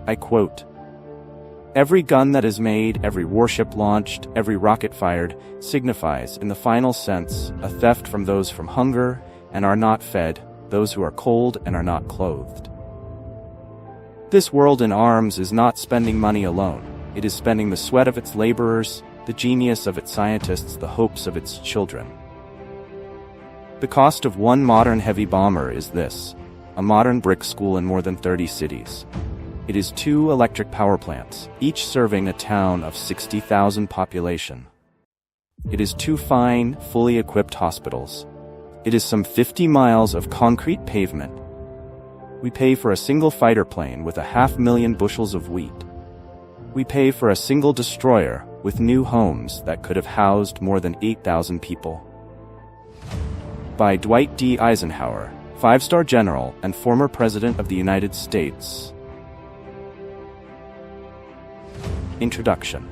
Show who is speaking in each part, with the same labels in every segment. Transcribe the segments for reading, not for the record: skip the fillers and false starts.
Speaker 1: I quote, "Every gun that is made, every warship launched, every rocket fired, signifies, in the final sense, a theft from those from hunger and are not fed, those who are cold and are not clothed. This world in arms is not spending money alone. It is spending the sweat of its laborers, the genius of its scientists, the hopes of its children. The cost of one modern heavy bomber is this: a modern brick school in more than 30 cities. It is 2 electric power plants, each serving a town of 60,000 population. It is 2 fine, fully equipped hospitals. It is some 50 miles of concrete pavement. We pay for a single fighter plane with 500,000 bushels of wheat. We pay for a single destroyer with new homes that could have housed more than 8,000 people." By Dwight D. Eisenhower, 5-star general and former President of the United States. Introduction.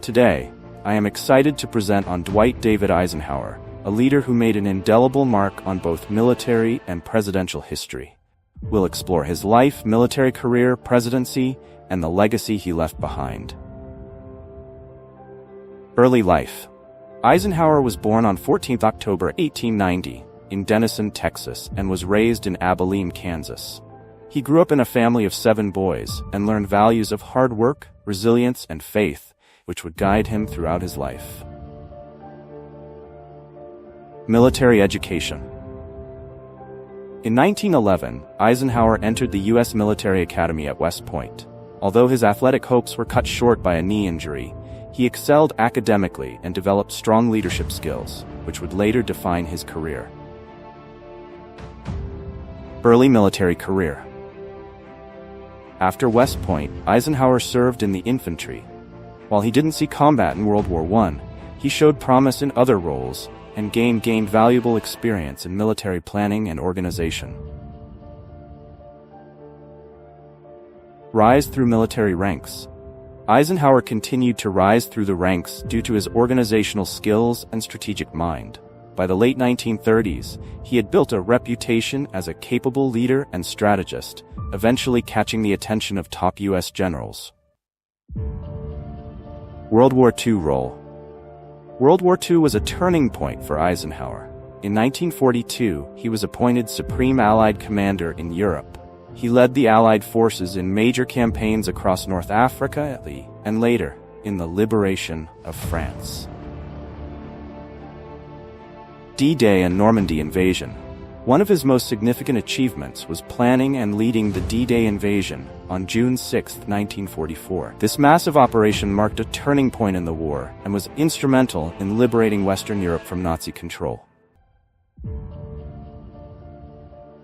Speaker 1: Today, I am excited to present on Dwight David Eisenhower, a leader who made an indelible mark on both military and presidential history. We'll explore his life, military career, presidency, and the legacy he left behind. Early life. Eisenhower was born on 14 October 1890 in Denison, Texas, and was raised in Abilene, Kansas. He grew up in a family of 7 boys and learned values of hard work, resilience, and faith, which would guide him throughout his life. Military education. In 1911, Eisenhower entered the U.S. Military Academy at West Point. Although his athletic hopes were cut short by a knee injury, he excelled academically and developed strong leadership skills, which would later define his career. Early military career. After West Point, Eisenhower served in the infantry. While he didn't see combat in World War I, he showed promise in other roles and gained valuable experience in military planning and organization. Rise through military ranks. Eisenhower continued to rise through the ranks due to his organizational skills and strategic mind. By the late 1930s, he had built a reputation as a capable leader and strategist, eventually catching the attention of top U.S. generals. World War II role. World War II was a turning point for Eisenhower. In 1942, he was appointed Supreme Allied Commander in Europe. He led the Allied forces in major campaigns across North Africa and later, in the liberation of France. D-Day and Normandy invasion. One of his most significant achievements was planning and leading the D-Day invasion on June 6, 1944. This massive operation marked a turning point in the war and was instrumental in liberating Western Europe from Nazi control.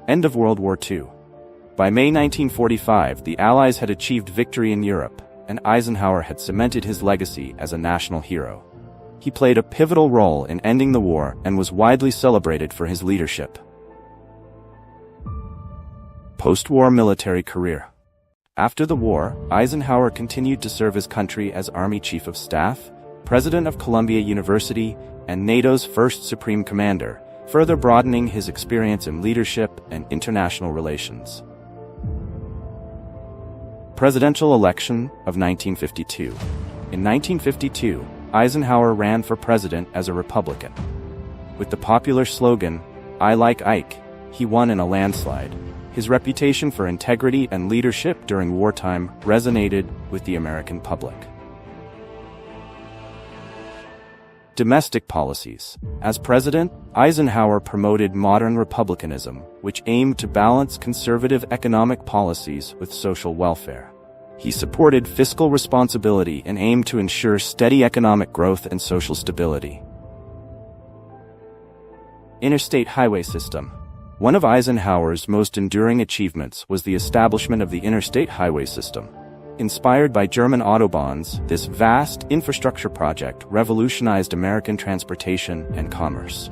Speaker 1: End of World War II. By May 1945, the Allies had achieved victory in Europe, and Eisenhower had cemented his legacy as a national hero. He played a pivotal role in ending the war and was widely celebrated for his leadership. Post-war military career. After the war, Eisenhower continued to serve his country as Army Chief of Staff, President of Columbia University, and NATO's first Supreme Commander, further broadening his experience in leadership and international relations. Presidential election of 1952. In 1952, Eisenhower ran for president as a Republican. With the popular slogan, "I like Ike," he won in a landslide. His reputation for integrity and leadership during wartime resonated with the American public. Domestic policies. As president, Eisenhower promoted modern republicanism, which aimed to balance conservative economic policies with social welfare. He supported fiscal responsibility and aimed to ensure steady economic growth and social stability. Interstate Highway System. One of Eisenhower's most enduring achievements was the establishment of the Interstate Highway System. Inspired by German Autobahns, this vast infrastructure project revolutionized American transportation and commerce.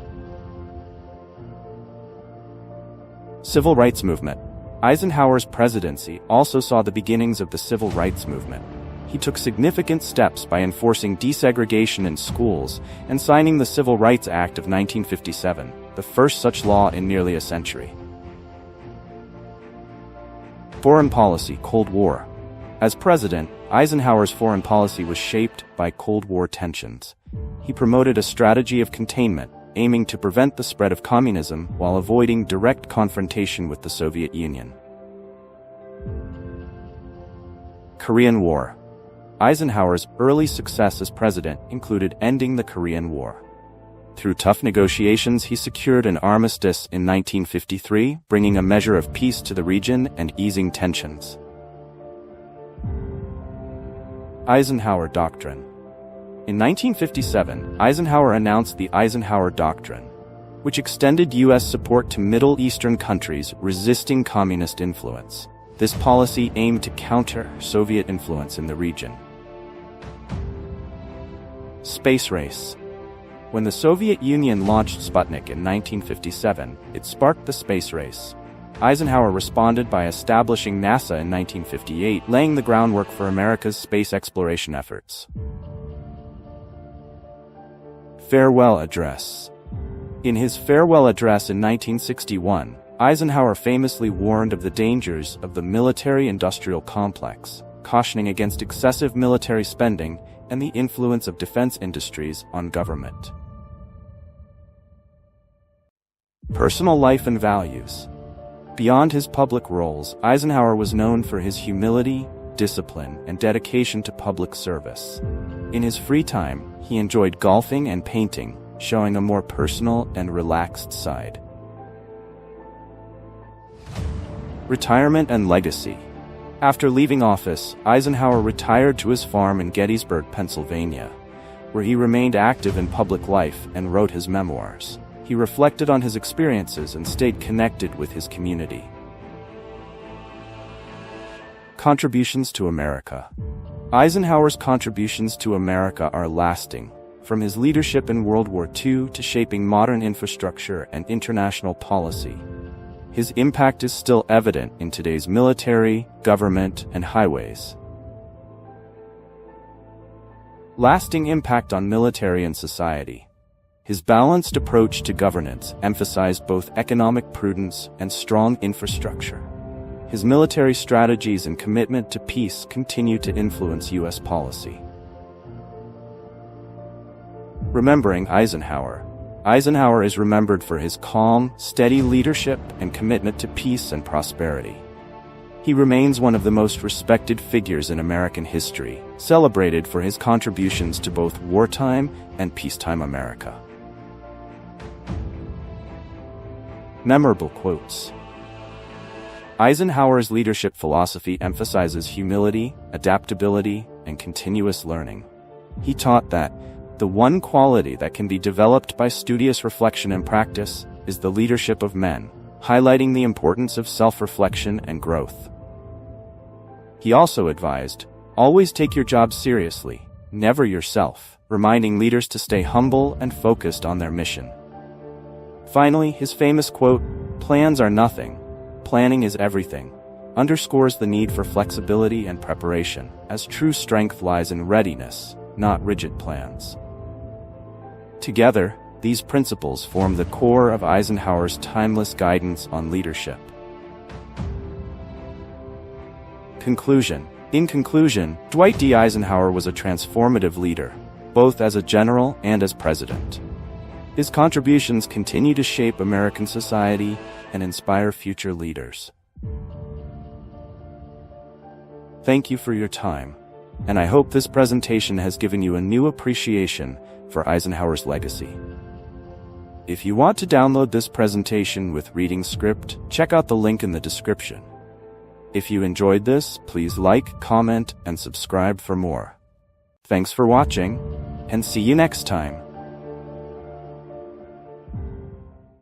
Speaker 1: Civil rights movement. Eisenhower's presidency also saw the beginnings of the civil rights movement. He took significant steps by enforcing desegregation in schools and signing the Civil Rights Act of 1957, the first such law in nearly a century. Foreign policy, Cold War. As president, Eisenhower's foreign policy was shaped by Cold War tensions. He promoted a strategy of containment, aiming to prevent the spread of communism while avoiding direct confrontation with the Soviet Union. Korean War. Eisenhower's early success as president included ending the Korean War. Through tough negotiations, he secured an armistice in 1953, bringing a measure of peace to the region and easing tensions. Eisenhower Doctrine. In 1957, Eisenhower announced the Eisenhower Doctrine, which extended U.S. support to Middle Eastern countries resisting communist influence. This policy aimed to counter Soviet influence in the region. Space race. When the Soviet Union launched Sputnik in 1957, it sparked the space race. Eisenhower responded by establishing NASA in 1958, laying the groundwork for America's space exploration efforts. Farewell Address. In his farewell address in 1961, Eisenhower famously warned of the dangers of the military-industrial complex, cautioning against excessive military spending and the influence of defense industries on government. Personal life and values. Beyond his public roles, Eisenhower was known for his humility, discipline, and dedication to public service. In his free time, he enjoyed golfing and painting, showing a more personal and relaxed side. Retirement and legacy. After leaving office, Eisenhower retired to his farm in Gettysburg, Pennsylvania, where he remained active in public life and wrote his memoirs. He reflected on his experiences and stayed connected with his community. Contributions to America. Eisenhower's contributions to America are lasting, from his leadership in World War II to shaping modern infrastructure and international policy. His impact is still evident in today's military, government, and highways. Lasting impact on military and society. His balanced approach to governance emphasized both economic prudence and strong infrastructure. His military strategies and commitment to peace continue to influence U.S. policy. Remembering Eisenhower. Eisenhower is remembered for his calm, steady leadership and commitment to peace and prosperity. He remains one of the most respected figures in American history, celebrated for his contributions to both wartime and peacetime America. Memorable quotes. Eisenhower's leadership philosophy emphasizes humility, adaptability, and continuous learning. He taught that the one quality that can be developed by studious reflection and practice is the leadership of men, highlighting the importance of self-reflection and growth. He also advised, always take your job seriously, never yourself, reminding leaders to stay humble and focused on their mission. Finally, his famous quote, "Plans are nothing, planning is everything," underscores the need for flexibility and preparation, as true strength lies in readiness, not rigid plans. Together, these principles form the core of Eisenhower's timeless guidance on leadership. Conclusion. In conclusion, Dwight D. Eisenhower was a transformative leader, both as a general and as president. His contributions continue to shape American society and inspire future leaders. Thank you for your time, and I hope this presentation has given you a new appreciation for Eisenhower's legacy. If you want to download this presentation with reading script, check out the link in the description. If you enjoyed this, please like, comment, and subscribe for more. Thanks for watching, and see you next time.